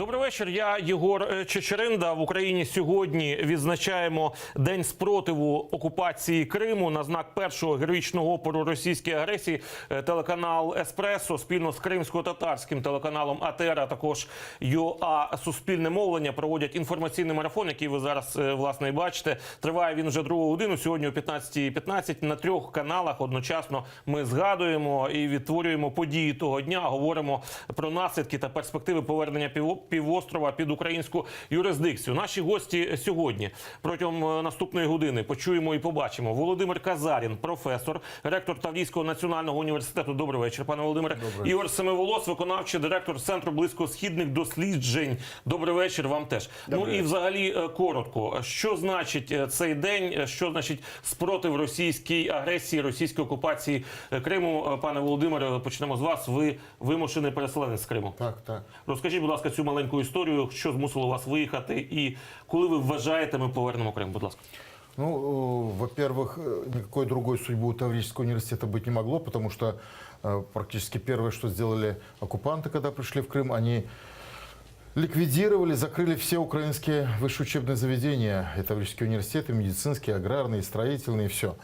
Добрий вечір. Я Єгор Чечеринда. В Україні сьогодні відзначаємо День спротиву окупації Криму. На знак першого героїчного опору російській агресії телеканал «Еспресо» спільно з кримсько-татарським телеканалом АТР, а також ЮА «Суспільне мовлення» проводять інформаційний марафон, який ви зараз, власне, і бачите. Триває він вже другу годину. Сьогодні о 15:15 на 3 каналах одночасно ми згадуємо і відтворюємо події того дня, говоримо про наслідки та перспективи повернення півострова під українську юрисдикцію. Наші гості сьогодні протягом наступної години почуємо і побачимо. Володимир Казарін, професор, ректор Таврійського національного університету. Добрий вечір, пане Володимире. Ігор Семиволос, виконавчий директор Центру близькосхідних досліджень. Добрий вечір вам теж. Ну і взагалі коротко, що значить цей день, що значить спротив російській агресії, російській окупації Криму? Пане Володимире, почнемо з вас. Ви вимушений переселенець з Криму. Так. Розкажіть, будь ласка, цю маленьку історію, що змусило вас виїхати і коли ви вважаєте, ми повернемо Крим, будь ласка. Ну, во-первых, никакой другой судьбы у Таврического университета быть не могло, потому что практически первое, что сделали оккупанты, когда пришли в Крым, они ликвидировали, закрыли все украинские высшие учебные заведения. И Таврический университет, и медицинские, и аграрные, и строительные, и все.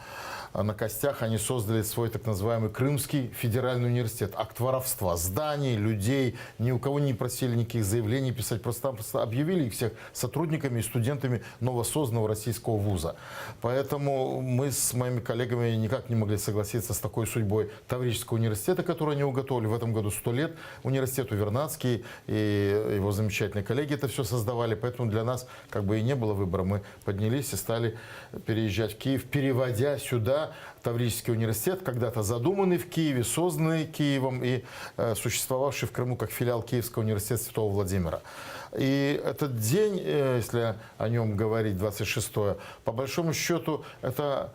На костях они создали свой так называемый Крымский федеральный университет. Акт воровства зданий, людей. Ни у кого не просили никаких заявлений писать. Просто объявили их всех сотрудниками и студентами новосозданного российского вуза. Поэтому мы с моими коллегами никак не могли согласиться с такой судьбой Таврического университета, который они уготовили. В этом году 100 лет университету Вернадский и его замечательные коллеги это все создавали. Поэтому для нас как бы и не было выбора. Мы поднялись и стали переезжать в Киев, переводя сюда Таврический университет, когда-то задуманный в Киеве, созданный Киевом и существовавший в Крыму как филиал Киевского университета Святого Владимира. И этот день, если о нем говорить, 26-е, по большому счету, это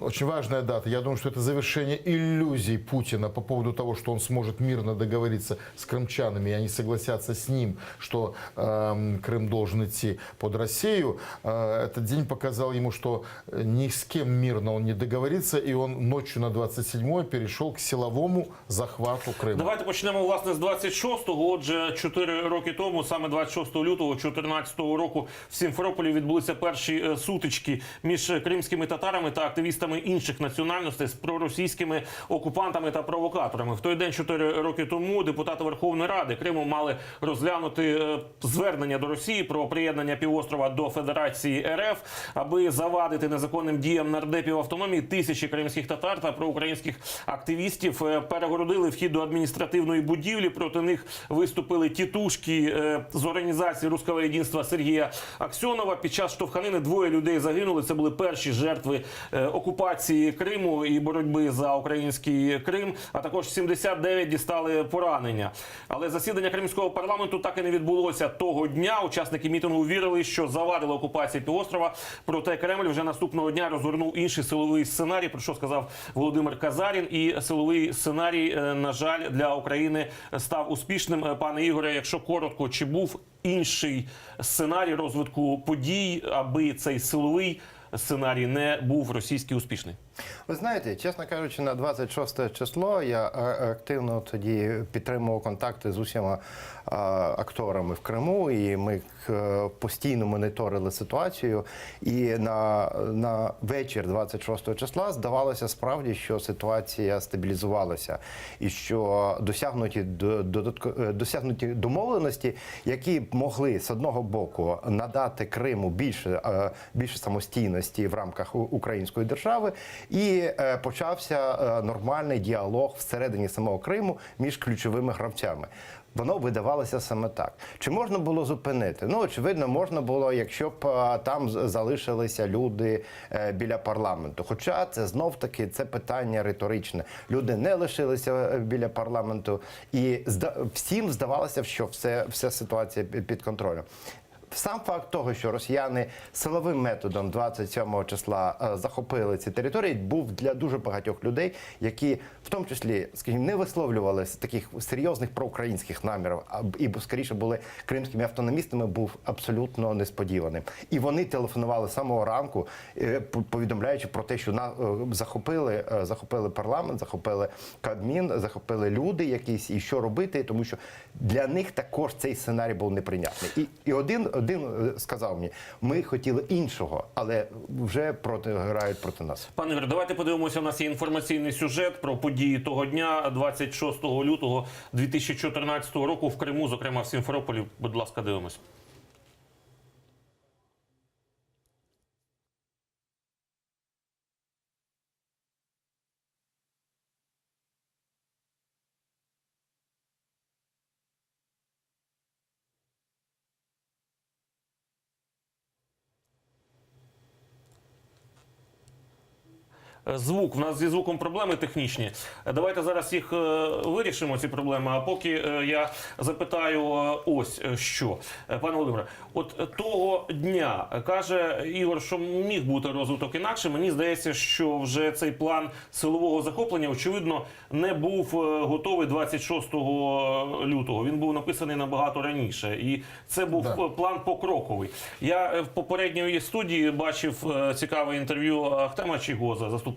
очень важная дата. Я думаю, что это завершение иллюзий Путина по поводу того, что он сможет мирно договориться с крымчанами, и они согласятся с ним, что Крым должен идти под Россию. Этот день показал ему, что ни с кем мирно он не договорится, и он ночью на 27-е перешел к силовому захвату Криму. Давайте почнемо, власне, з 26-го. Отже, 4 роки тому, саме 26 лютого 2014 року в Сімферополі відбулися перші сутички між кримськими татарами та активістами інших національностей з проросійськими окупантами та провокаторами. В той день, 4 роки тому, депутати Верховної Ради Криму мали розглянути звернення до Росії про приєднання півострова до Федерації РФ, аби завадити незаконним діям нардепів автономії. Тисячі кримських татар та проукраїнських активістів перегородили вхід до адміністративної будівлі. Проти них виступили тітушки з організації «Русского единства» Сергія Аксьонова. Під час штовханини 2 людей загинули. Це були перші жертви окупації Криму і боротьби за український Крим, а також 79 дістали поранення. Але засідання кримського парламенту так і не відбулося того дня. Учасники мітингу вірили, що завадили окупації півострова. Проте Кремль вже наступного дня розгорнув інший силовий сценарій, про що сказав Володимир Казарін. І силовий сценарій, на жаль, для України став успішним. Пане Ігоре, якщо коротко, чи був інший сценарій розвитку подій, аби цей силовий сценарій не був російський успішний? Ви знаєте, чесно кажучи, на 26 число я активно тоді підтримував контакти з усіма акторами в Криму, і ми постійно моніторили ситуацію. І на вечір 26 числа здавалося справді, що ситуація стабілізувалася і що досягнуті домовленості, які б могли з одного боку надати Криму більше самостійності в рамках української держави, і почався нормальний діалог всередині самого Криму між ключовими гравцями. Воно видавалося саме так. Чи можна було зупинити? Ну, очевидно, можна було, якщо б там залишилися люди біля парламенту. Хоча це знов-таки це питання риторичне. Люди не лишилися біля парламенту, і всім здавалося, що вся ситуація під контролем. сам факт того, що росіяни силовим методом 27 числа захопили ці території, був для дуже багатьох людей, які в тому числі, скажімо, не висловлювали таких серйозних проукраїнських намірів, і скоріше були кримськими автономістами, був абсолютно несподіваним. І вони телефонували з самого ранку, повідомляючи про те, що захопили парламент, захопили Кабмін, захопили люди якісь, і що робити, тому що для них також цей сценарій був неприйнятний. І один сказав мені, ми хотіли іншого, але вже грають проти нас. Пане Ігоре, давайте подивимося, у нас є інформаційний сюжет про події того дня, 26 лютого 2014 року в Криму, зокрема в Сімферополі. Будь ласка, дивимось. Звук. В нас зі звуком проблеми технічні. Давайте зараз їх вирішимо, ці проблеми. А поки я запитаю ось що. Пане Володимире, от того дня, каже Ігор, що міг бути розвиток інакше. Мені здається, що вже цей план силового захоплення, очевидно, не був готовий 26 лютого. Він був написаний набагато раніше. І це був план покроковий. Я в попередньої студії бачив цікаве інтерв'ю Ахтема Чийгоза, заступника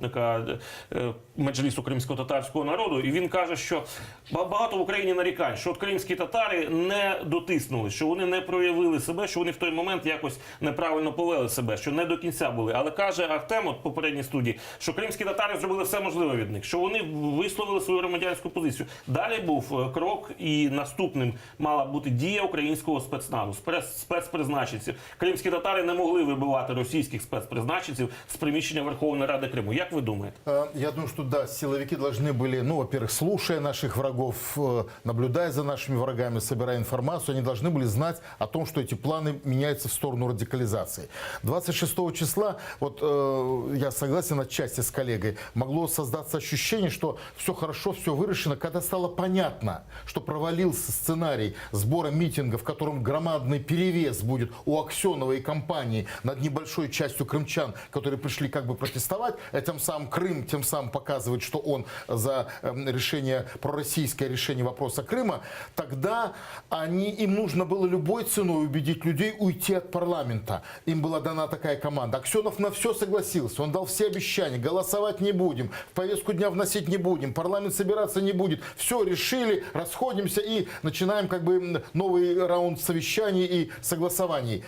Меджлісу кримсько-татарського народу, і він каже, що багато в Україні нарікань, що от кримські татари не дотиснули, що вони не проявили себе, що вони в той момент якось неправильно повели себе, що не до кінця були. Але каже Ахтем, от в попередній студії, що кримські татари зробили все можливе від них, що вони висловили свою громадянську позицію. Далі був крок, і наступним мала бути дія українського спецназу, спецпризначенців. Кримські татари не могли вибивати російських спецпризначенців з приміщення Верховної Ради Криму. Як вы думаете? Я думаю, что да, силовики должны были, ну, во-первых, слушая наших врагов, наблюдая за нашими врагами, собирая информацию, они должны были знать о том, что эти планы меняются в сторону радикализации. 26 числа, вот я согласен отчасти с коллегой, могло создаться ощущение, что все хорошо, все вырешено, когда стало понятно, что провалился сценарий сбора митинга, в котором громадный перевес будет у Аксенова и компании над небольшой частью крымчан, которые пришли как бы протестовать. Тем самым Крым тем самым показывает, что он за решение, пророссийское решение вопроса Крыма, тогда им нужно было любой ценой убедить людей уйти от парламента. Им была дана такая команда. Аксенов на все согласился, он дал все обещания, голосовать не будем, в повестку дня вносить не будем, парламент собираться не будет. Все решили, расходимся и начинаем как бы новый раунд совещаний и согласований.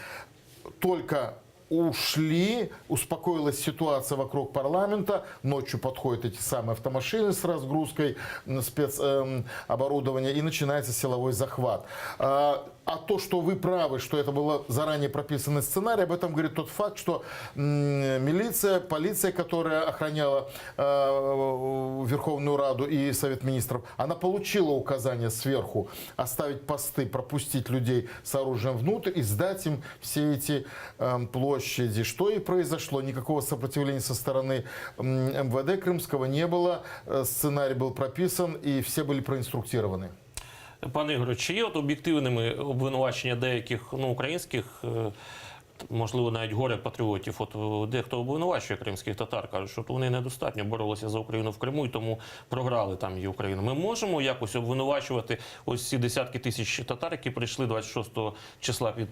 Только ушли, успокоилась ситуация вокруг парламента, ночью подходят эти самые автомашины с разгрузкой спецоборудования и начинается силовой захват. А то, что вы правы, что это был заранее прописанный сценарий, об этом говорит тот факт, что милиция, полиция, которая охраняла Верховную Раду и Совет Министров, она получила указание сверху оставить посты, пропустить людей с оружием внутрь и сдать им все эти площади. Что и произошло. Никакого сопротивления со стороны МВД крымского не было. Сценарий был прописан и все были проинструктированы. Пане Ігоре, чи є от об'єктивними обвинувачення деяких українських, можливо, навіть горе-патріотів? От дехто обвинувачує кримських татар, кажуть, що вони недостатньо боролися за Україну в Криму і тому програли там її Україну. Ми можемо якось обвинувачувати ось ці десятки тисяч татар, які прийшли 26 числа під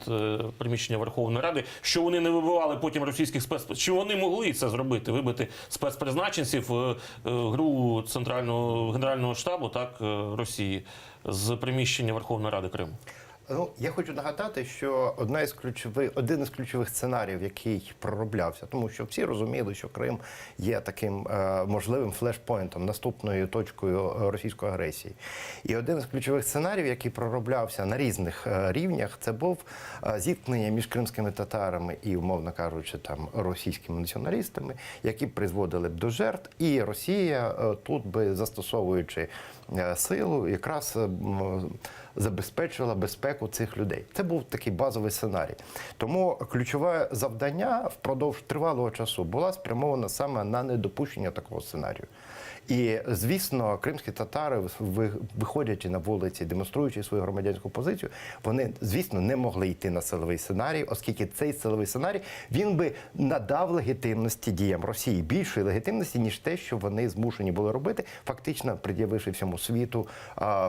приміщення Верховної Ради, що вони не вибивали потім російських спецпризначенців? Чи вони могли це зробити, вибити спецпризначенців ГРУ Центрального Генерального штабу Росії з приміщення Верховної Ради Криму? Ну, я хочу нагадати, що один із ключових сценаріїв, який пророблявся, тому що всі розуміли, що Крим є таким можливим флешпойнтом, наступною точкою російської агресії. І один із ключових сценаріїв, який пророблявся на різних рівнях, це був зіткнення між кримськими татарами і, умовно кажучи, там російськими націоналістами, які призводили б до жертв, і Росія тут би, застосовуючи силу, якраз забезпечила безпеку цих людей. Це був такий базовий сценарій. Тому ключове завдання впродовж тривалого часу була спрямована саме на недопущення такого сценарію. І, звісно, кримські татари, виходячи на вулиці, демонструючи свою громадянську позицію, вони, звісно, не могли йти на силовий сценарій, оскільки цей силовий сценарій, він би надав легітимності діям Росії, більшої легітимності, ніж те, що вони змушені були робити, фактично пред'явивши всьому світу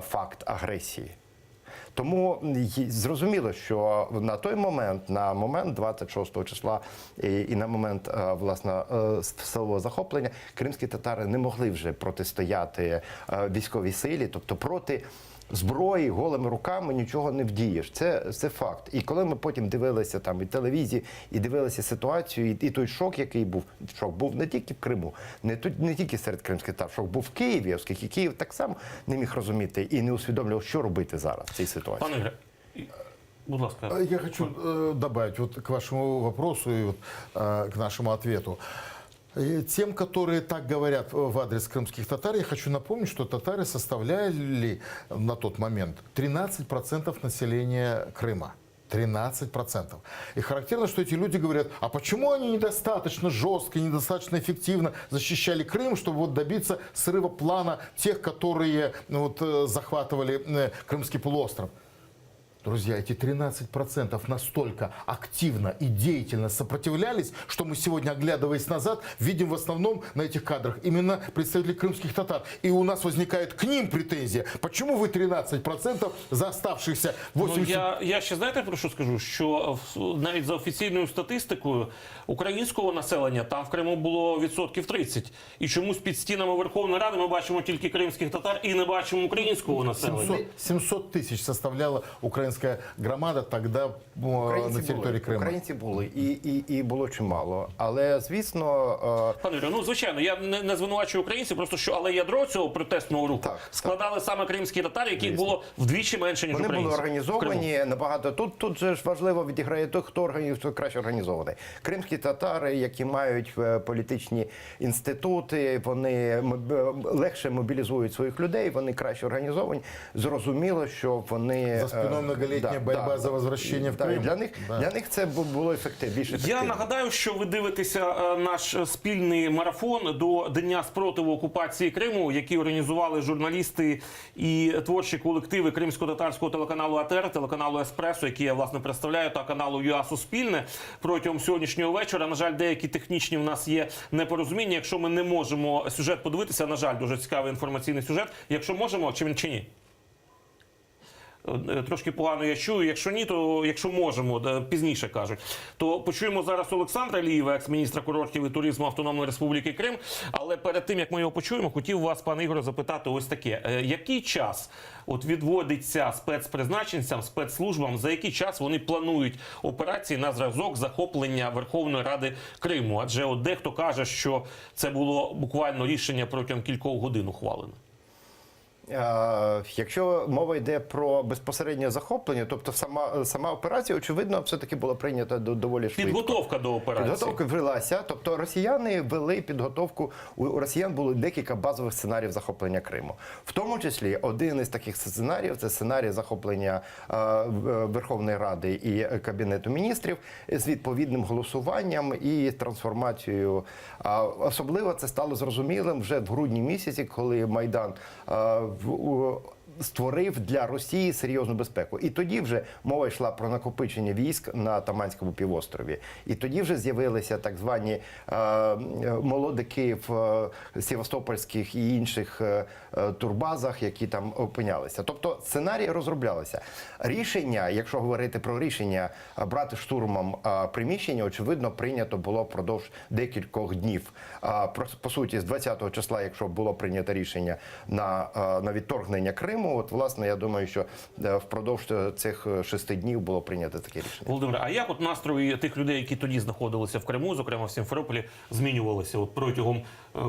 факт агресії. Тому зрозуміло, що на той момент, на момент 26 числа і на момент, власне, силового захоплення, кримські татари не могли вже протистояти військовій силі, тобто проти зброї голими руками нічого не вдієш. Це факт. І коли ми потім дивилися там і телевізії, і дивилися ситуацію, і той шок, який був, шок був не тільки в Криму, не тільки серед кримських татар, шок був в Києві, оскільки Київ так само не міг розуміти і не усвідомлював, що робити зараз в цій ситуації. Пане Ігоре, будь ласка. Я хочу добавить вот к вашему вопросу и вот, к нашему ответу. Тем, которые так говорят в адрес крымских татар, я хочу напомнить, что татары составляли на тот момент 13% населения Крыма. 13%. И характерно, что эти люди говорят, а почему они недостаточно жестко, недостаточно эффективно защищали Крым, чтобы вот добиться срыва плана тех, которые вот, захватывали Крымский полуостров. Друзья, эти 13% настолько активно и деятельно сопротивлялись, что мы сегодня, оглядываясь назад, видим в основном на этих кадрах именно представителей крымских татар. И у нас возникает к ним претензия. Почему вы 13% за оставшихся 80%? Я ще знаєте, про що скажу? Що навіть за офіційною статистикою українського населення там в Криму було відсотків 30. І чомусь під стінами Верховної Ради ми бачимо тільки кримських татар і не бачимо українського населення. 700 тисяч составляла українська громада тогда на території Криму. Українці були, і було чимало. Але, звісно... Пане Юрію, ну, звичайно, я не звинувачую українців, просто що, але ядро цього протестного руху складали саме кримські татари, яких було вдвічі менше, ніж українців. Вони були організовані набагато. Тут же ж важливо відіграє той, хто краще організований. Кримські татари, які мають політичні інститути, вони легше мобілізують своїх людей, вони краще організовані. Зрозуміло, що вони... За спиною многолітня боротьба за возвращення в Крим. Для них це було більш ефективно. Я нагадаю, що ви дивитеся наш спільний марафон до Дня спротиву окупації Криму, який організували журналісти і творчі колективи кримсько-татарського телеканалу АТР, телеканалу Еспресо, який я, власне, представляю, та каналу ЮА Суспільне протягом сьогоднішнього вечора. На жаль, деякі технічні в нас є непорозуміння. Якщо ми не можемо сюжет подивитися, на жаль, дуже цікавий інформаційний сюжет. Якщо можемо, чи ні? Трошки погано я чую. Якщо ні, то якщо можемо, пізніше кажуть. То почуємо зараз Олександра Алієва, екс-міністра курортів і туризму Автономної Республіки Крим. Але перед тим, як ми його почуємо, хотів вас, пане Ігоре, запитати ось таке. Який час відводиться спецпризначенцям, спецслужбам, за який час вони планують операції на зразок захоплення Верховної Ради Криму? Адже дехто каже, що це було буквально рішення протягом кількох годин ухвалене. Якщо мова йде про безпосереднє захоплення, тобто сама операція, очевидно, все-таки була прийнята доволі швидко. Підготовка до операції. Підготовка велася, тобто росіяни вели підготовку, у росіян було декілька базових сценаріїв захоплення Криму. В тому числі один із таких сценаріїв – це сценарій захоплення Верховної Ради і Кабінету міністрів з відповідним голосуванням і трансформацією. Особливо це стало зрозумілим вже в грудні місяці, коли Майдан створив для Росії серйозну безпеку. І тоді вже мова йшла про накопичення військ на Таманському півострові. І тоді вже з'явилися так звані молодики в севастопольських і інших турбазах, які там опинялися. Тобто сценарії розроблялися. Рішення, якщо говорити про рішення брати штурмом приміщення, очевидно, прийнято було впродовж декількох днів. По суті, з 20-го числа, якщо було прийнято рішення на відторгнення Криму, от, власне, я думаю, що впродовж цих 6 днів було прийнято таке рішення. Володимире, а як настрої тих людей, які тоді знаходилися в Криму, зокрема в Сімферополі, змінювалися протягом,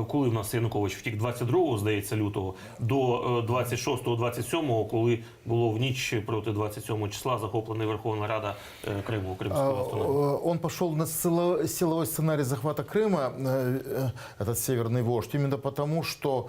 коли в нас Янукович втік, 22-го, здається, лютого, до 26-го, 27-го, коли було в ніч проти 27-го числа захоплена Верховна Рада Криму, Кримського автономії? Он пошел на силовой сценарий захвата Крыма, этот северный вождь, именно потому, что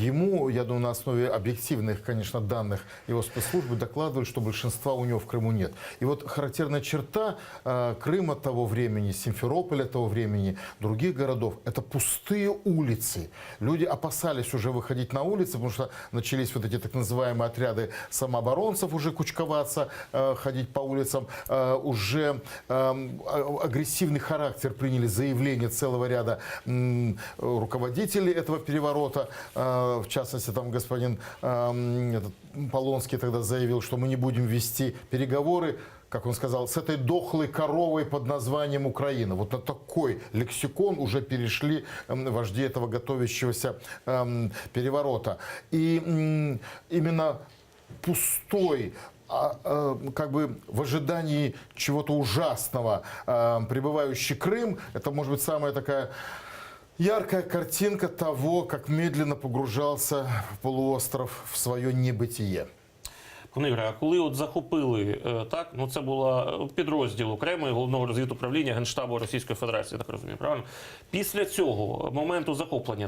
ему, я думаю, на основе объективных официальных, конечно, данных его спецслужбы докладывали, что большинства у него в Крыму нет. И вот характерная черта Крыма того времени, Симферополя того времени, других городов – это пустые улицы. Люди опасались уже выходить на улицы, потому что начались вот эти так называемые отряды самооборонцев уже кучковаться, ходить по улицам, уже агрессивный характер приняли заявления целого ряда руководителей этого переворота. В частности, там господин Полонский тогда заявил, что мы не будем вести переговоры, как он сказал, с этой дохлой коровой под названием Украина. Вот на такой лексикон уже перешли вожди этого готовящегося переворота. И именно пустой, как бы в ожидании чего-то ужасного пребывающий Крым, это может быть самая такая яркая картинка того, как медленно погружался полуостров в свое небытие. Пане Ігоре, а коли от захопили, так, ну це була підрозділ окремий Головного розвідуправління Генштабу Російської Федерації, так розумію, правильно? Після цього моменту захоплення,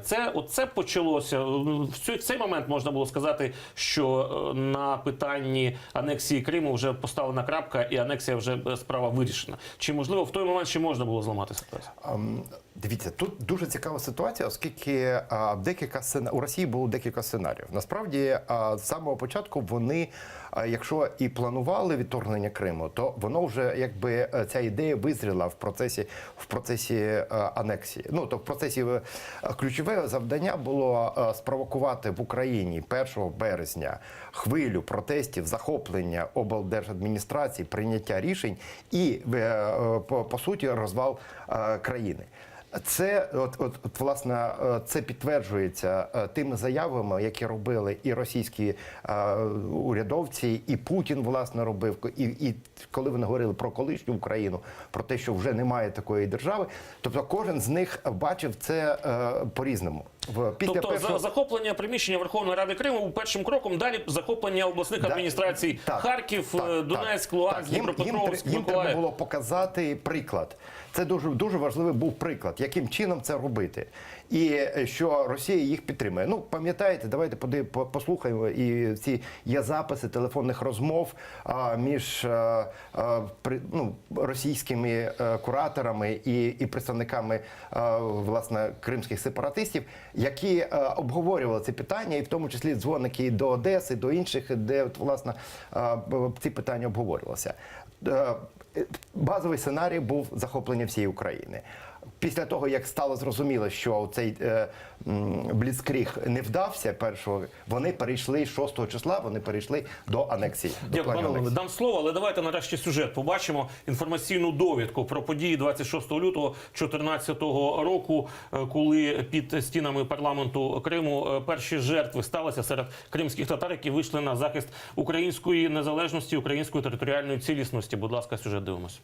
це почалося, в цей момент можна було сказати, що на питанні анексії Криму вже поставлена крапка і анексія вже справа вирішена. Чи, можливо, в той момент ще можна було зламати ситуацію? Дивіться, тут дуже цікава ситуація, оскільки у Росії було декілька сценаріїв. Насправді, з самого початку вони, якщо і планували відторгнення Криму, то воно вже якби ця ідея визріла в процесі анексії. Ну, то в процесі ключове завдання було спровокувати в Україні 1 березня хвилю протестів, захоплення облдержадміністрації, прийняття рішень і, по суті, розвал країни. Це власне це підтверджується тими заявами, які робили і російські урядовці, і Путін власне робив. І коли вони говорили про колишню Україну, про те, що вже немає такої держави, тобто кожен з них бачив це по-різному. Тобто захоплення приміщення Верховної Ради Криму був першим кроком, далі захоплення обласних адміністрацій Харків, Донецьк, Луганськ, Дніпропетровськ, Їм треба Миколаїв. було показати приклад. Це дуже важливий був приклад, яким чином це робити. І що Росія їх підтримує. Ну, пам'ятаєте, давайте послухаємо, і є записи телефонних розмов між російськими кураторами і представниками, власне, кримських сепаратистів, які обговорювали це питання, і в тому числі дзвоники до Одеси, до інших, де, власне, ці питання обговорювалися. Базовий сценарій був захоплення всієї України. Після того, як стало зрозуміло, що цей бліцкріг не вдався першого, вони перейшли 6 числа, вони перейшли до анексії. Дякую, пане Олеже. Дам слово, але давайте нарешті сюжет побачимо. Інформаційну довідку про події 26 лютого 2014 року, коли під стінами парламенту Криму перші жертви сталися серед кримських татар, які вийшли на захист української незалежності, української територіальної цілісності. Будь ласка, сюжет дивимось.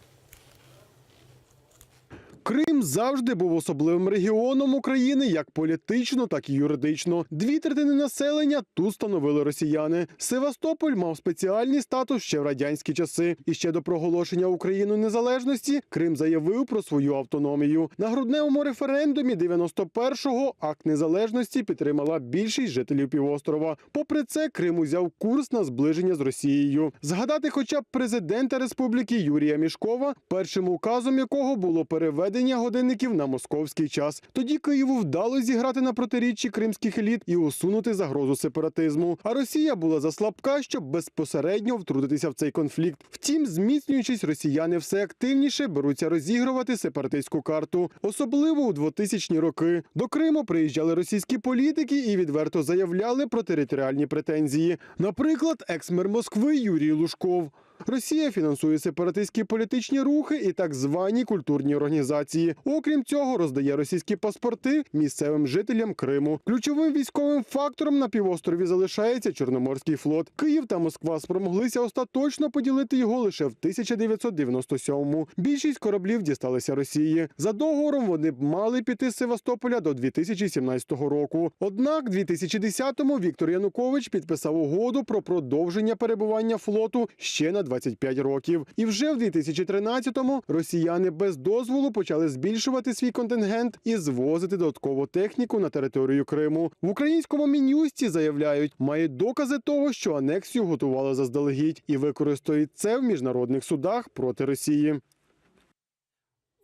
Крим завжди був особливим регіоном України як політично, так і юридично. 2/3 населення тут становили росіяни. Севастополь мав спеціальний статус ще в радянські часи. І ще до проголошення Україною незалежності Крим заявив про свою автономію. На грудневому референдумі 91-го акт незалежності підтримала більшість жителів півострова. Попри це, Крим узяв курс на зближення з Росією. Згадати хоча б президента республіки Юрія Мішкова, першим указом якого було переведення годинників на московський час. Тоді Києву вдалося зіграти на протиріччі кримських еліт і усунути загрозу сепаратизму. А Росія була заслабка, щоб безпосередньо втрутитися в цей конфлікт. Втім, зміцнюючись, росіяни все активніше беруться розігрувати сепаратистську карту. Особливо у 2000-ні роки. До Криму приїжджали російські політики і відверто заявляли про територіальні претензії. Наприклад, екс-мер Москви Юрій Лужков. Росія фінансує сепаратистські політичні рухи і так звані культурні організації. Окрім цього, роздає російські паспорти місцевим жителям Криму. Ключовим військовим фактором на півострові залишається Чорноморський флот. Київ та Москва спромоглися остаточно поділити його лише в 1997-му. Більшість кораблів дісталися Росії. За договором вони б мали піти з Севастополя до 2017 року. Однак в 2010-му Віктор Янукович підписав угоду про продовження перебування флоту ще на 25 років. І вже в 2013-му росіяни без дозволу почали збільшувати свій контингент і звозити додаткову техніку на територію Криму. В українському Мін'юсті заявляють, мають докази того, що анексію готували заздалегідь і використають це в міжнародних судах проти Росії.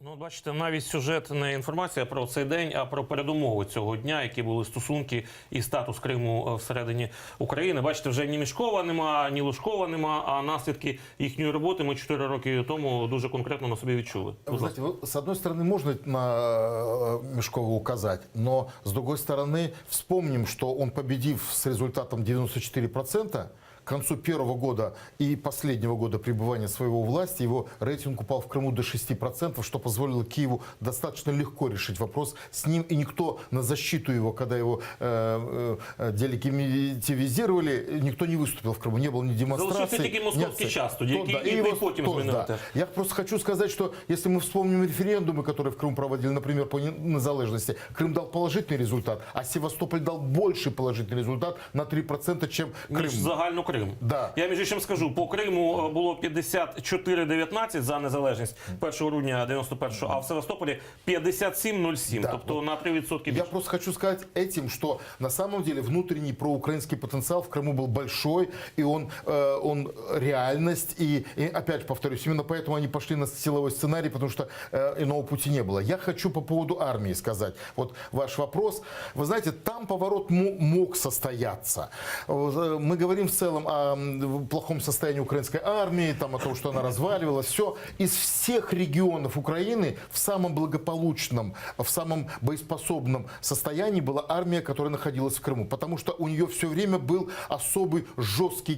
Ну, бачите, навіть сюжет не інформація про цей день, а про передумови цього дня, які були стосунки і статус Криму всередині України. Бачите, вже ні Мішкова нема, ні Лужкова нема, а наслідки їхньої роботи ми 4 роки тому дуже конкретно на собі відчули. Вы знаете, с одной стороны, можно на Мешкова указать, но с другой стороны, вспомним, что он, победив с результатом 94%, к концу первого года и последнего года пребывания своего власти, его рейтинг упал в Крыму до 6%, что позволило Киеву достаточно легко решить вопрос с ним. И никто на защиту его, когда его делегитимизировали, никто не выступил в Крыму. Не было ни демонстраций. Залишився тільки московський час, тоді, да, який ви потім змінили. Я просто хочу сказать, что если мы вспомним референдумы, которые в Крыму проводили, например, по незалежности, Крым дал положительный результат, а Севастополь дал больший положительный результат на 3%, чем Крым. Ніж загально Крим. Да. Я між іншим скажу, по Криму було 54-19 за незалежність 1 грудня 91-го, а в Севастополі 57-07, Да. тобто на 3% більше. Я просто хочу сказать этим, что на самом деле внутренний проукраинский потенциал в Крыму был большой, и он реальность. И опять повторюсь, именно поэтому они пошли на силовой сценарий, потому что иного пути не было. Я хочу по поводу армии сказать. Вот ваш вопрос. Вы знаете, там поворот мог состояться. Мы говорим в целом о плохом состоянии украинской армии, там, о том, что она разваливалась. Все. Из всех регионов Украины в самом благополучном, в самом боеспособном состоянии была армия, которая находилась в Крыму. Потому что у нее все время был особый жесткий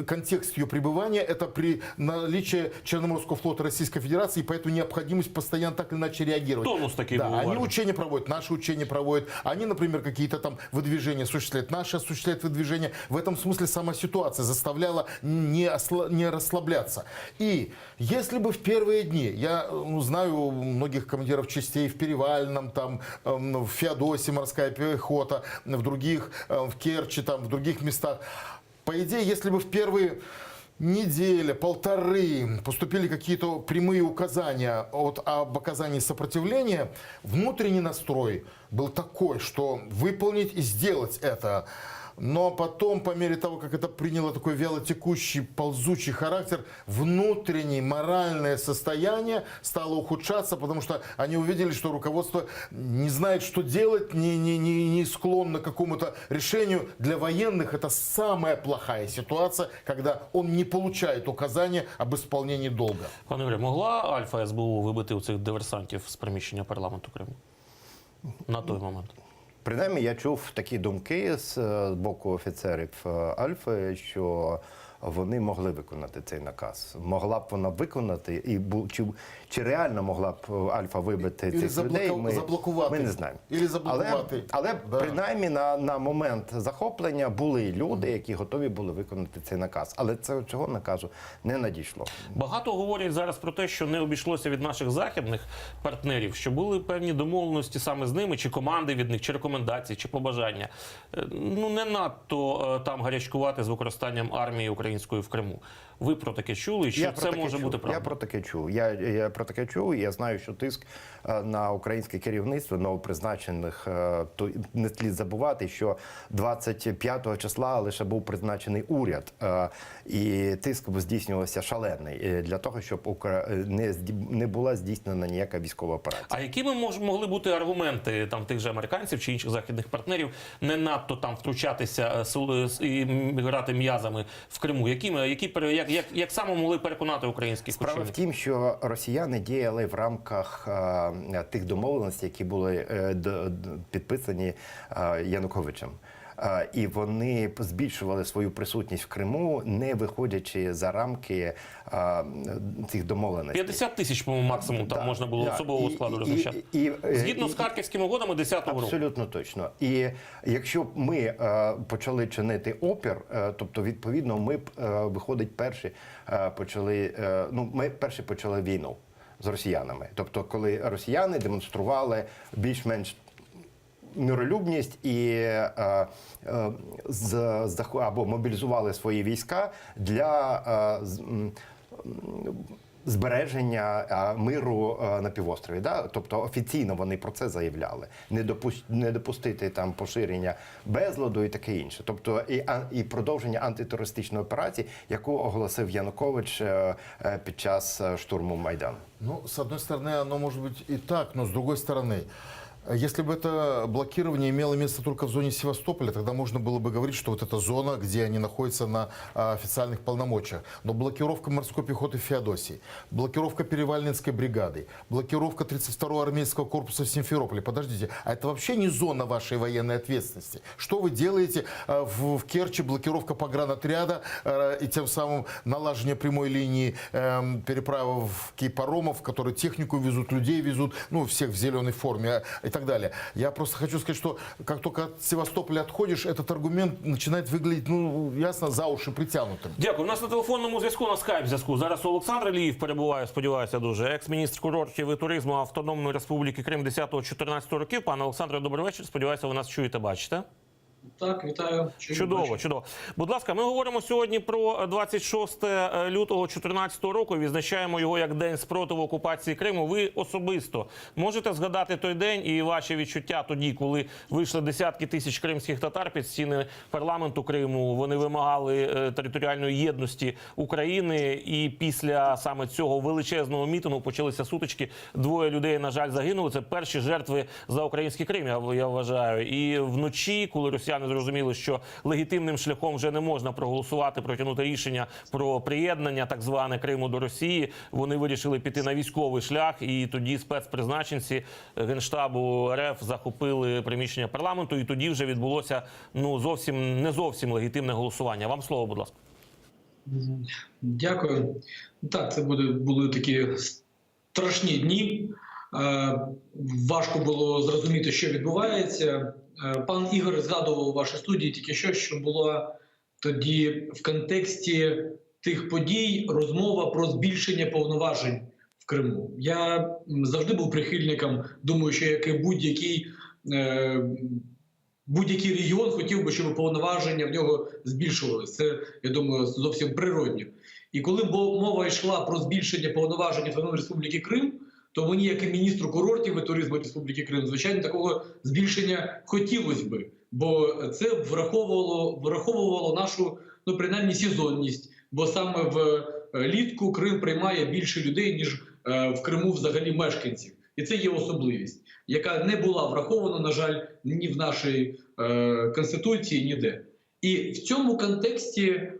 контекст ее пребывания. Это при наличии Черноморского флота Российской Федерации, и поэтому необходимость постоянно так или иначе реагировать. Тонус такой да, был у они армии. учения проводят, наши учения проводят. Они, например, какие-то там выдвижения осуществляют, наши осуществляют выдвижения. В этом смысле сама ситуация заставляла не расслабляться. И если бы в первые дни, я знаю многих командиров частей в Перевальном, там, в Феодосии морская пехота, в других, в Керчи, там, в других местах. По идее, если бы в первые неделя, полторы поступили какие-то прямые указания об оказании сопротивления, внутренний настрой был такой, что выполнить и сделать это. Но потом, по мере того, как это приняло такой вялотекущий, ползучий характер, внутреннее моральное состояние стало ухудшаться, потому что они увидели, что руководство не знает, что делать, не склонно к какому-то решению. Для военных это самая плохая ситуация, когда он не получает указания об исполнении долга. Пане Юрію, могла Альфа СБУ вибити у цих диверсантів з приміщення парламенту Криму на той момент? Принаймні, я чув такі думки з боку офіцерів Альфи, що вони могли виконати цей наказ. Могла б вона виконати, і чи реально могла б Альфа вибити цих людей, ми не знаємо. Але принаймні на момент захоплення були люди, які готові були виконати цей наказ. Але цього наказу не надійшло. Багато говорять зараз про те, що не обійшлося від наших західних партнерів, що були певні домовленості саме з ними, чи команди від них, чи рекомендації, чи побажання. Ну, не надто там гарячкувати з використанням армії української в Криму. Ви про таке чули? Чи це може бути правда? Я про таке чув. Я про таке чув, і я знаю, що тиск на українське керівництво новопризначених, то не слід забувати, що 25 числа лише був призначений уряд, і тиск здійснювався шалений для того, щоб не була здійснена ніяка військова операція. А якими могли бути аргументи там тих же американців чи інших західних партнерів не надто там втручатися і грати м'язами в Криму? Як саме могли переконати українських Справа в очільників? тім, що росіяни діяли в рамках тих домовленостей, які були підписані Януковичем. І вони збільшували свою присутність в Криму, не виходячи за рамки цих домовленостей. 50 тисяч, по-моєму, максимум там можна було особового складу розміщати. Згідно з Харківськими угодами 10-го року. Абсолютно точно. І якщо б ми почали чинити опір, тобто, відповідно, ми б, виходить, ми перші почали війну з росіянами. Тобто, коли росіяни демонстрували більш-менш миролюбність і або мобілізували свої війська для збереження миру на півострові. Да? Тобто офіційно вони про це заявляли. Не допустити там поширення безладу і таке інше. Тобто і продовження антитерористичної операції, яку оголосив Янукович під час штурму Майдану. Ну, с одной стороны, оно может быть и так, но с другой стороны, если бы это блокирование имело место только в зоне Севастополя, тогда можно было бы говорить, что вот эта зона, где они находятся на официальных полномочиях. Но блокировка морской пехоты в Феодосии, блокировка Перевальнинской бригады, блокировка 32-го армейского корпуса в Симферополе. Подождите, а это вообще не зона вашей военной ответственности? Что вы делаете в Керчи, блокировка погранотряда и тем самым налаживание прямой линии переправы паромов, которые технику везут, людей везут, ну, всех в зеленой форме и так далее. Я просто хочу сказать, что как только от Севастополя отходишь, этот аргумент начинает выглядеть, ну, ясно, за уши притянутым. Дякую. У нас на телефонному зв'язку, на скайп-зв'язку. Зараз Олександр Алієв перебуває, сподіваюся, дуже. Екс-міністр курортів і туризму Автономної Республіки Крим 10-14 років. Пане Олександре, добрий вечір. Сподіваюся, ви нас чуєте, бачите. Так, вітаю. Чудово, чудово. Будь ласка, ми говоримо сьогодні про 26 лютого 2014 року і відзначаємо його як День спротиву окупації Криму. Ви особисто можете згадати той день і ваші відчуття тоді, коли вийшли десятки тисяч кримських татар під стіни парламенту Криму, вони вимагали територіальної єдності України, і після саме цього величезного мітингу почалися сутички. 2 людей, на жаль, загинули. Це перші жертви за український Крим, я вважаю. І вночі, коли росіяни зрозуміли, що легітимним шляхом вже не можна проголосувати, протягнути рішення про приєднання так зване Криму до Росії, вони вирішили піти на військовий шлях, і тоді спецпризначенці Генштабу РФ захопили приміщення парламенту, і тоді вже відбулося не зовсім легітимне голосування. Вам слово, будь ласка. Дякую. Так, це були такі страшні дні. Важко було зрозуміти, що відбувається. Пан Ігор згадував у вашій студії тільки що була тоді в контексті тих подій розмова про збільшення повноважень в Криму. Я завжди був прихильником, думаю, що як будь-який регіон хотів би, щоб повноваження в нього збільшувалися. Це, я думаю, зовсім природньо. І коли мова йшла про збільшення повноважень Автономної Республіки Крим, то мені, як і міністру курортів і туризму Республіки Крим, звичайно, такого збільшення хотілося би, бо це враховувало нашу, принаймні, сезонність, бо саме влітку Крим приймає більше людей, ніж в Криму взагалі мешканців. І це є особливість, яка не була врахована, на жаль, ні в нашій Конституції, ніде. І в цьому контексті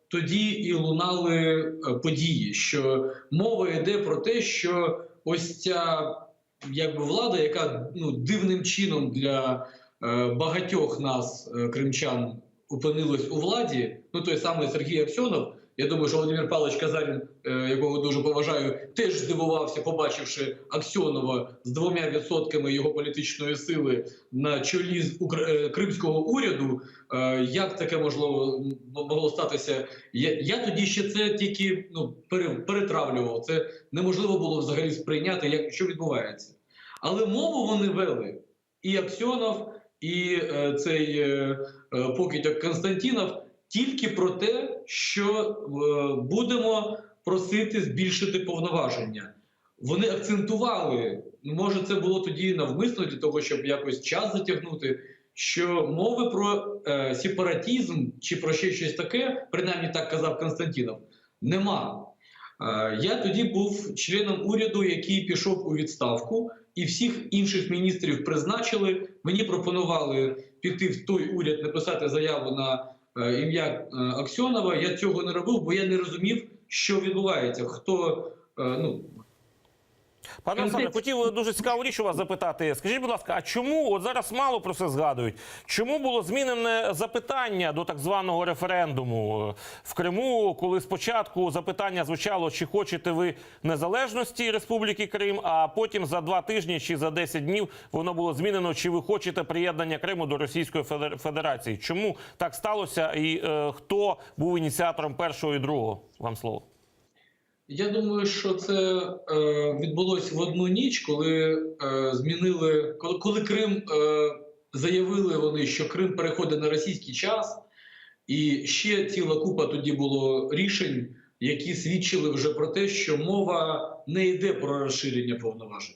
тоді і лунали події, що мова йде про те, що ось ця влада, яка дивним чином для багатьох нас, кримчан, опинилась у владі, той самий Сергій Аксьонов, я думаю, що Володимир Павлович Казарін, якого дуже поважаю, теж здивувався, побачивши Аксьонова з 2% його політичної сили на чолі з кримського уряду. Як таке могло статися? Я тоді ще це тільки перетравлював. Це неможливо було взагалі сприйняти, що відбувається. Але мову вони вели. І Аксьонов, і цей покидьок Константінов, тільки про те, що будемо просити збільшити повноваження. Вони акцентували, може це було тоді навмисно для того, щоб якось час затягнути, що мови про сепаратизм чи про ще щось таке, принаймні так казав Константінов, нема. Я тоді був членом уряду, який пішов у відставку, і всіх інших міністрів призначили. Мені пропонували піти в той уряд, написати заяву на ім'я Аксьонова. Я цього не робив, бо я не розумів, що відбувається. Пане Олександре, хотів дуже цікаву річ у вас запитати. Скажіть, будь ласка, а чому, от зараз мало про це згадують, чому було змінене запитання до так званого референдуму в Криму, коли спочатку запитання звучало, чи хочете ви незалежності Республіки Крим, а потім за 2 тижні чи за 10 днів воно було змінено, чи ви хочете приєднання Криму до Російської Федерації. Чому так сталося і хто був ініціатором першого і другого? Вам слово. Я думаю, що це відбулося в одну ніч, коли коли Крим заявили вони, що Крим переходить на російський час, і ще ціла купа тоді було рішень, які свідчили вже про те, що мова не йде про розширення повноважень.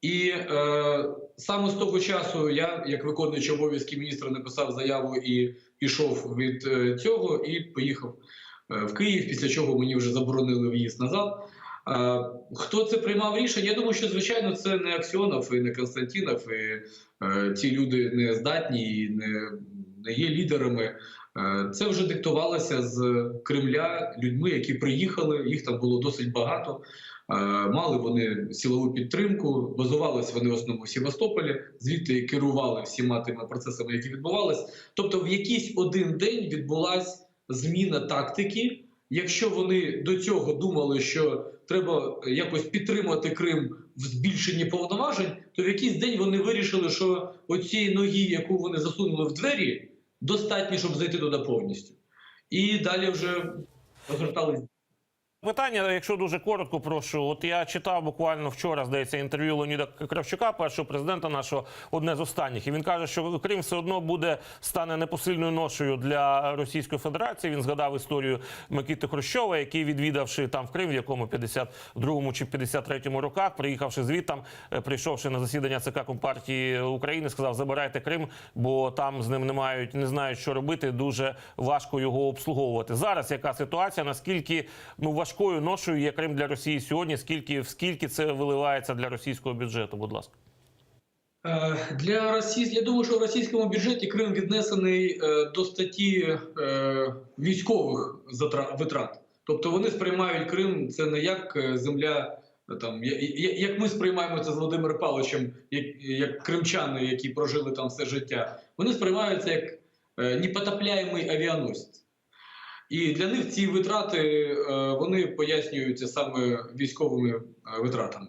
І саме з того часу я, як виконуючий обов'язки міністра, написав заяву і пішов від цього, і поїхав в Київ, після чого мені вже заборонили в'їзд назад. Хто це приймав рішення? Я думаю, що, звичайно, це не Аксьонов і не Константінов, і ці люди не здатні і не є лідерами. Це вже диктувалося з Кремля людьми, які приїхали, їх там було досить багато. Мали вони силову підтримку, базувалися вони в основному в Севастополі, звідти керували всіма тими процесами, які відбувалися. Тобто в якийсь один день відбулася зміна тактики. Якщо вони до цього думали, що треба якось підтримати Крим в збільшенні повноважень, то в якийсь день вони вирішили, що оцієї ноги, яку вони засунули в двері, достатньо, щоб зайти туди повністю. І далі вже розгортались. Питання, якщо дуже коротко, прошу. От я читав буквально вчора, здається, інтерв'ю Леоніда Кравчука, першого президента нашого, одне з останніх. І він каже, що Крим все одно стане непосильною ношею для Російської Федерації. Він згадав історію Микити Хрущова, який, відвідавши там в Крим, в якому 52-му чи 53-му роках, приїхавши звідтам, прийшовши на засідання ЦК Компартії України, сказав: забирайте Крим, бо там з ним не знають, що робити, дуже важко його обслуговувати. Зараз яка ситуація, наскільки важкою ношею є Крим для Росії сьогодні, скільки це виливається для російського бюджету, будь ласка? Я думаю, що в російському бюджеті Крим віднесений до статті військових витрат. Тобто вони сприймають Крим, це не як земля, там, як ми сприймаємо це з Володимиром Павловичем, як кримчани, які прожили там все життя. Вони сприймаються як непотопляємий авіаносець. І для них ці витрати, вони пояснюються саме військовими витратами.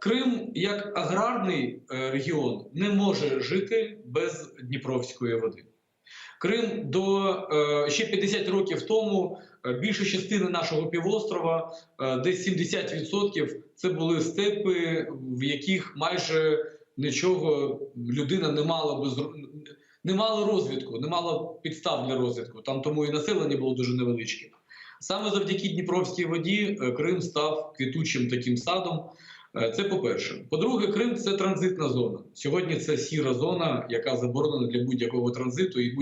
Крим, як аграрний регіон, не може жити без Дніпровської води. Крим ще 50 років тому, більша частина нашого півострова, десь 70%, це були степи, в яких майже нічого людина не мала розвитку, не мала підстав для розвитку. Там тому і населення було дуже невеличке. Саме завдяки Дніпровській воді Крим став квітучим таким садом. Це по-перше. По-друге, Крим – це транзитна зона. Сьогодні це сіра зона, яка заборонена для будь-якого транзиту, і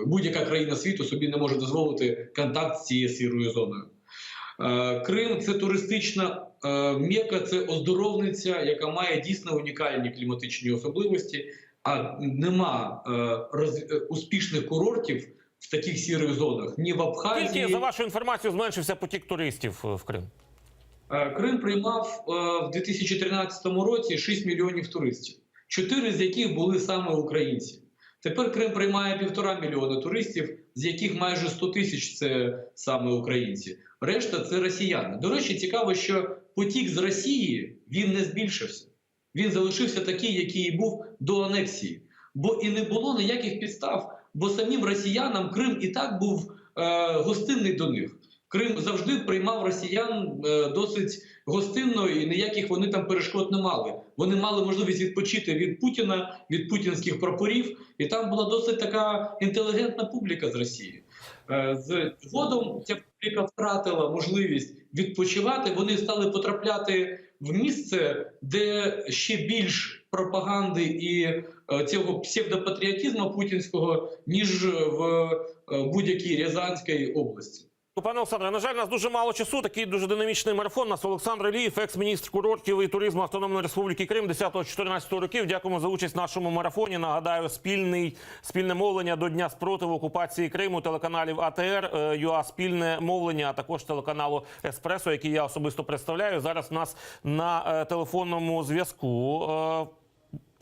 будь-яка країна світу собі не може дозволити контакт з цією сірою зоною. Крим – це туристична мека, це оздоровниця, яка має дійсно унікальні кліматичні особливості, а нема успішних курортів в таких сірих зонах ні в Абхазії. Скільки, за вашу інформацію, зменшився потік туристів в Крим? Крим приймав в 2013 році 6 мільйонів туристів, 4 з яких були саме українці. Тепер Крим приймає 1,5 мільйона туристів, з яких майже 100 тисяч – це саме українці. Решта – це росіяни. До речі, цікаво, що потік з Росії, він не збільшився. Він залишився такий, який і був до анексії. Бо і не було ніяких підстав, бо самим росіянам Крим і так був гостинний до них. Крим завжди приймав росіян досить гостинно, і ніяких вони там перешкод не мали. Вони мали можливість відпочити від Путіна, від путінських прапорів, і там була досить така інтелігентна публіка з Росії. З згодом ця публіка втратила можливість відпочивати, вони стали потрапляти в місце, де ще більш пропаганди і цього псевдопатріотизму путінського, ніж в будь-якій Рязанській області. Пане Олександре, на жаль, у нас дуже мало часу, такий дуже динамічний марафон. У нас Олександр Алієв, екс-міністр курортів і туризму Автономної Республіки Крим 10-14 років. Дякуємо за участь в нашому марафоні. Нагадаю, спільне мовлення до Дня спротиву окупації Криму, телеканалів АТР, ЮА спільне мовлення, а також телеканалу Еспресо, який я особисто представляю. Зараз у нас на телефонному зв'язку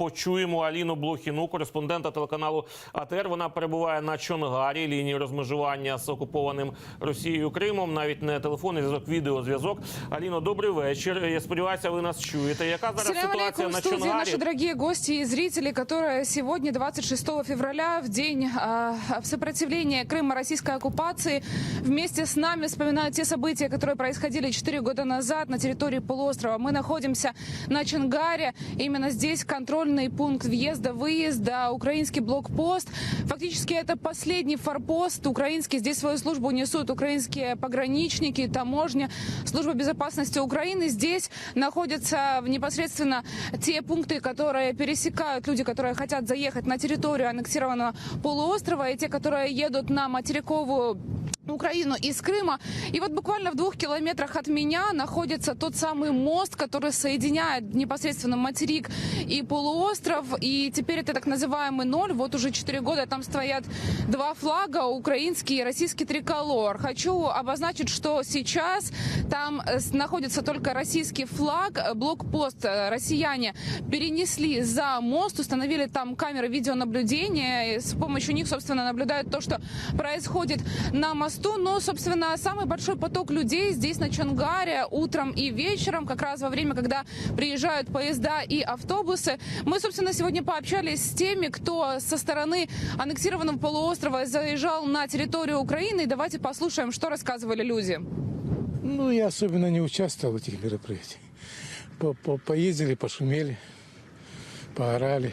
почуємо Аліну Блохіну, кореспондента телеканалу АТР. Вона перебуває на Чонгарі, лінії розмежування з окупованим Росією Кримом. Навіть не телефонний зв'язок, відеозв'язок. Аліно, добрий вечір. Я сподіваюся, ви нас чуєте. Яка зараз Салям ситуація алейкум, на студия, Чонгарі? наши дорогие гости и зрители, которые сегодня, 26 февраля, в день сопротивления Крыма российской оккупации, вместе с нами вспоминают те события, которые происходили 4 года назад на территории полуострова. Мы находимся на Чонгаре. Именно здесь контрольный пункт въезда-выезда, украинский блокпост. Фактически это последний форпост украинский. Здесь свою службу несут украинские пограничники, таможня, служба безопасности Украины. Здесь находятся непосредственно те пункты, которые пересекают люди, которые хотят заехать на территорию аннексированного полуострова, и те, которые едут на материковую Украину из Крыма. И вот буквально в 2 километрах от меня находится тот самый мост, который соединяет непосредственно материк и полуостров. И теперь это так называемый ноль. Вот уже 4 года там стоят 2 флага, украинский и российский триколор. Хочу обозначить, что сейчас там находится только российский флаг. Блокпост россияне перенесли за мост, установили там камеры видеонаблюдения. И с помощью них, собственно, наблюдают то, что происходит на мосту. Но, собственно, самый большой поток людей здесь на Чонгаре утром и вечером, как раз во время, когда приезжают поезда и автобусы. Мы, собственно, сегодня пообщались с теми, кто со стороны аннексированного полуострова заезжал на территорию Украины. И давайте послушаем, что рассказывали люди. Ну, я особенно не участвовал в этих мероприятиях. Поездили, пошумели, поорали.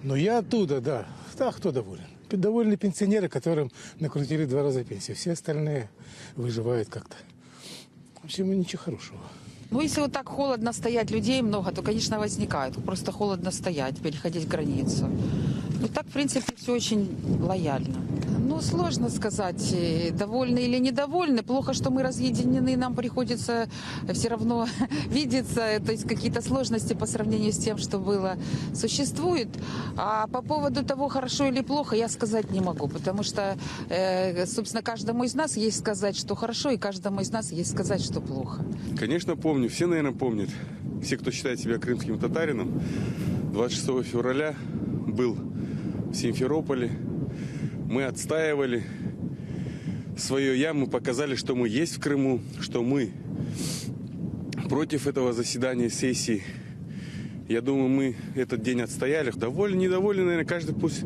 Но я оттуда, да. Да, кто доволен? Довольны пенсионеры, которым накрутили 2 раза пенсию. Все остальные выживают как-то. В общем, ничего хорошего. Ну, если вот так холодно стоять, людей много, то, конечно, возникает. Просто холодно стоять, переходить границу. Ну, так, в принципе, все очень лояльно. Ну, сложно сказать, довольны или недовольны. Плохо, что мы разъединены, нам приходится все равно видеться. То есть какие-то сложности по сравнению с тем, что было, существуют. А по поводу того, хорошо или плохо, я сказать не могу. Потому что, собственно, каждому из нас есть сказать, что хорошо, и каждому из нас есть сказать, что плохо. Конечно, помню. Все, наверное, помнят. Все, кто считает себя крымским татарином. 26 февраля был в Симферополе. Мы отстаивали свое «я», мы показали, что мы есть в Крыму, что мы против этого заседания сессии. Я думаю, мы этот день отстояли. Довольны, недовольны, наверное, каждый пусть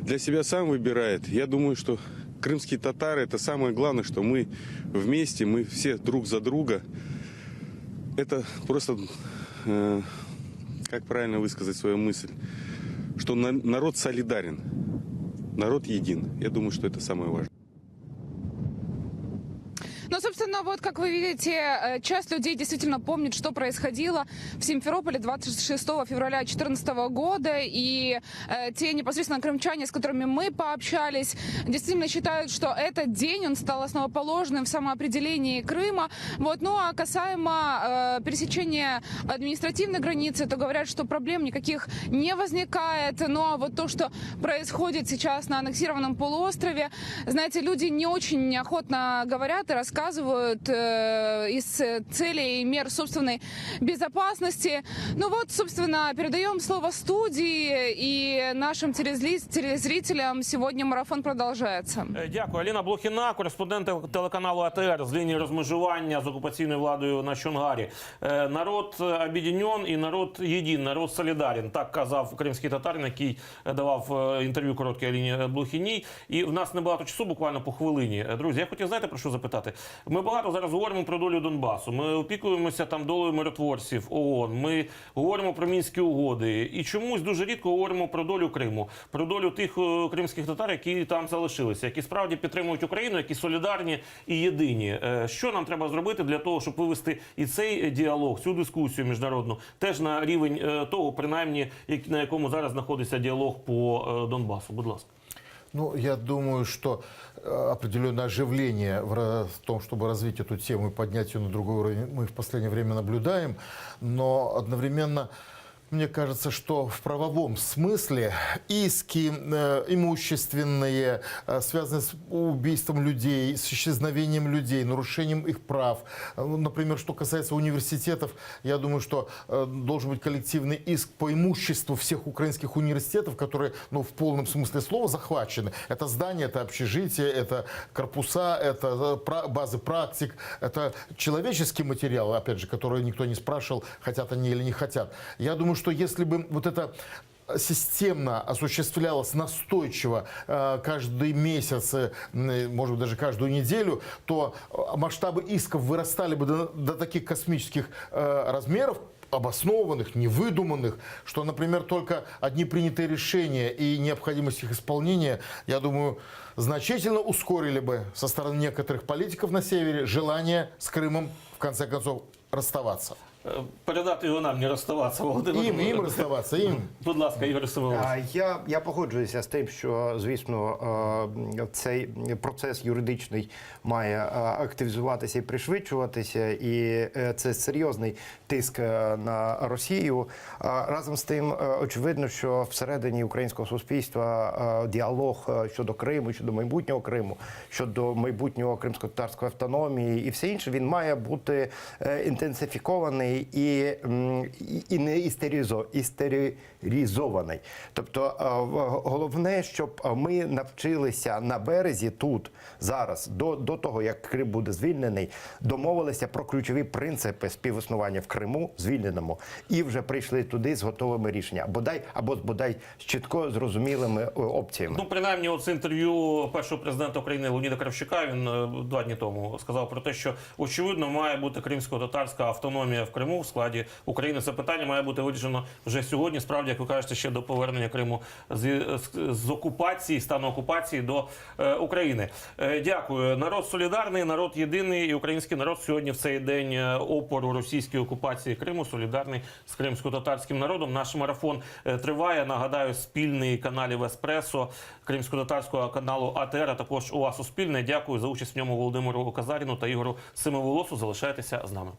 для себя сам выбирает. Я думаю, что крымские татары – это самое главное, что мы вместе, мы все друг за друга. Это просто, как правильно высказать свою мысль, что народ солидарен. Народ един. Я думаю, что это самое важное. Ну, собственно, вот, как вы видите, часть людей действительно помнит, что происходило в Симферополе 26 февраля 2014 года. И те непосредственно крымчане, с которыми мы пообщались, действительно считают, что этот день, он стал основоположным в самоопределении Крыма. Вот. Ну, а касаемо пересечения административной границы, то говорят, что проблем никаких не возникает. Ну, а вот то, что происходит сейчас на аннексированном полуострове, знаете, люди не очень неохотно говорят и рассказывают из целей и мер собственной безопасности. Ну вот, собственно, передаем слово студии и нашим телезрителям. Сегодня марафон продолжается. Дякую. Аліна Блохіна, кореспондент телеканалу АТР з лінії розмежування з окупаційною владою на Чонгарі. Народ об'єднан і народ єдин, народ солідарен. Так казав кримський татарин, який давав інтерв'ю коротке Аліні Блохіній. І в нас небагато часу, буквально по хвилині. Друзі, я хотів, знаєте, про що запитати? Ми багато зараз говоримо про долю Донбасу. Ми опікуємося там долею миротворців ООН. Ми говоримо про Мінські угоди. І чомусь дуже рідко говоримо про долю Криму. Про долю тих кримських татар, які там залишилися. Які справді підтримують Україну, які солідарні і єдині. Що нам треба зробити для того, щоб вивести і цей діалог, цю дискусію міжнародну, теж на рівень того, принаймні, на якому зараз знаходиться діалог по Донбасу? Будь ласка. Ну, я думаю, что определенное оживление в том, чтобы развить эту тему и поднять ее на другой уровень, мы в последнее время наблюдаем. Но одновременно Мне кажется, что в правовом смысле иски имущественные, связанные с убийством людей, с исчезновением людей, нарушением их прав. Например, что касается университетов, я думаю, что должен быть коллективный иск по имуществу всех украинских университетов, которые, в полном смысле слова захвачены. Это здания, это общежития, это корпуса, это базы практик, это человеческий материал, опять же, который никто не спрашивал, хотят они или не хотят. Я думаю, что если бы вот это системно осуществлялось настойчиво каждый месяц, может быть, даже каждую неделю, то масштабы исков вырастали бы до таких космических размеров, обоснованных, невыдуманных, что, например, только одни принятые решения и необходимость их исполнения, я думаю, значительно ускорили бы со стороны некоторых политиков на севере желание с Крымом, в конце концов, расставаться. Передати його нам, не розставатися, Володимир. Їм розставатися, їм. Будь ласка, Ігор Семенович. Я погоджуюся з тим, що, звісно, цей процес юридичний має активізуватися і пришвидшуватися, і це серйозний тиск на Росію. Разом з тим, очевидно, що всередині українського суспільства діалог щодо Криму, щодо майбутнього Криму, щодо майбутнього кримсько-татарської автономії і все інше, він має бути інтенсифікований і не істеризований. Тобто головне, щоб ми навчилися на березі тут, зараз, до того, як Крим буде звільнений, домовилися про ключові принципи співіснування в Криму, звільненому, і вже прийшли туди з готовими рішеннями, бодай з чітко зрозумілими опціями. Принаймні, от з інтерв'ю першого президента України Леоніда Кравчука, він 2 дні тому сказав про те, що, очевидно, має бути кримсько-татарська автономія в Криму в складі України. Це питання має бути вирішено вже сьогодні. Справді, як ви кажете, ще до повернення Криму з окупації, стану окупації до України. Дякую. Народ солідарний, народ єдиний, і український народ сьогодні в цей день опору російській окупації Криму солідарний з кримсько-татарським народом. Наш марафон триває. Нагадаю, спільний каналів Еспресо, кримсько-татарського каналу АТР, а також УА Суспільне. Дякую за участь в ньому Володимиру Казаріну та Ігору Семиволосу. Залишайтеся з нами.